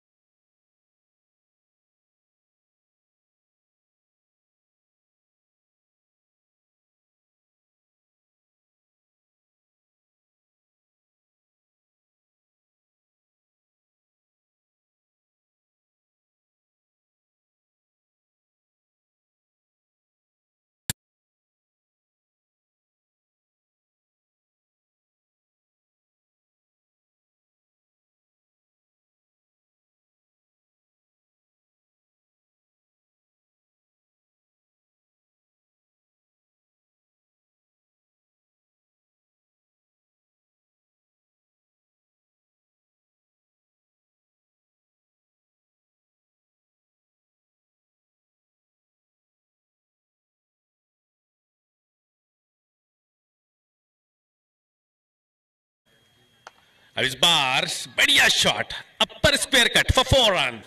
अब इस बार बढ़िया shot, upper square cut for 4 run.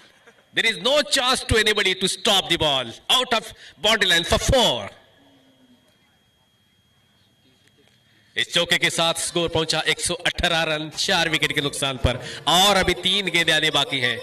There is no chance to anybody to stop the ball out of boundary line for 4। इस चौके के साथ स्कोर पहुंचा 118 रन 4 विकेट के नुकसान पर, और अभी 3 गेंदें आने बाकी हैं।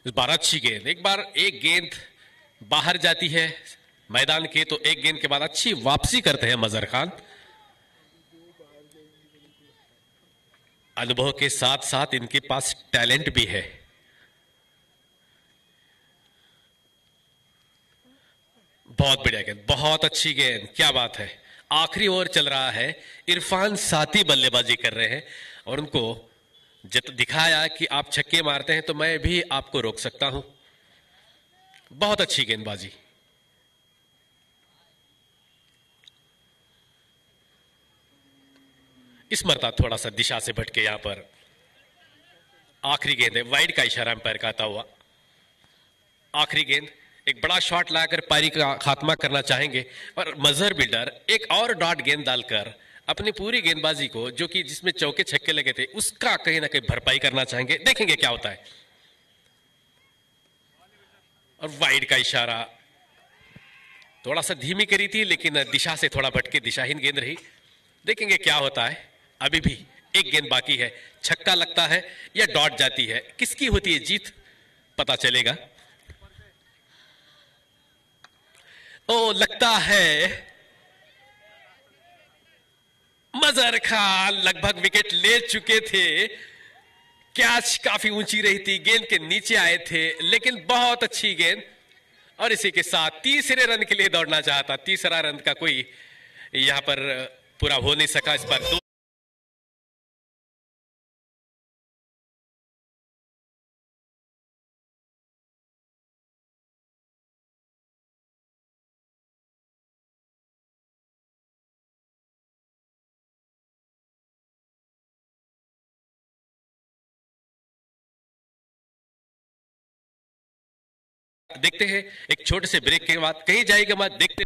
इस बार अच्छी गेंद, एक बार एक गेंद बाहर जाती है मैदान के तो एक गेंद के बाद अच्छी वापसी करते हैं मजर खान। अनुभव के साथ साथ इनके पास टैलेंट भी है। बहुत बढ़िया गेंद, बहुत अच्छी गेंद, क्या बात है। आखिरी ओवर चल रहा है, इरफान साथी बल्लेबाजी कर रहे हैं और उनको दिखाया कि आप छक्के मारते हैं तो मैं भी आपको रोक सकता हूं। बहुत अच्छी गेंदबाजी। इस मरता थोड़ा सा दिशा से भटके, यहां पर आखिरी गेंद है, वाइड का इशारा अंपायर का आता हुआ। आखिरी गेंद, एक बड़ा शॉट लाकर पारी का खात्मा करना चाहेंगे और मजहर बिल्डर एक और डॉट गेंद डालकर अपनी पूरी गेंदबाजी को, जो कि जिसमें चौके छक्के लगे थे, उसका कहीं ना कहीं भरपाई करना चाहेंगे। देखेंगे क्या होता है। और वाइड का इशारा, थोड़ा सा धीमी करी थी लेकिन दिशा से थोड़ा भटके, दिशाहीन गेंद रही। देखेंगे क्या होता है। अभी भी एक गेंद बाकी है, छक्का लगता है या डॉट जाती है, किसकी होती है जीत, पता चलेगा। ओ लगता है मजहर खान लगभग विकेट ले चुके थे। कैच काफी ऊंची रही थी, गेंद के नीचे आए थे, लेकिन बहुत अच्छी गेंद। और इसी के साथ तीसरे रन के लिए दौड़ना चाहता, तीसरा रन का कोई यहां पर पूरा हो नहीं सका। इस पर दो देखते हैं, एक छोटे से ब्रेक के बाद कहीं जाएगा मत, देखते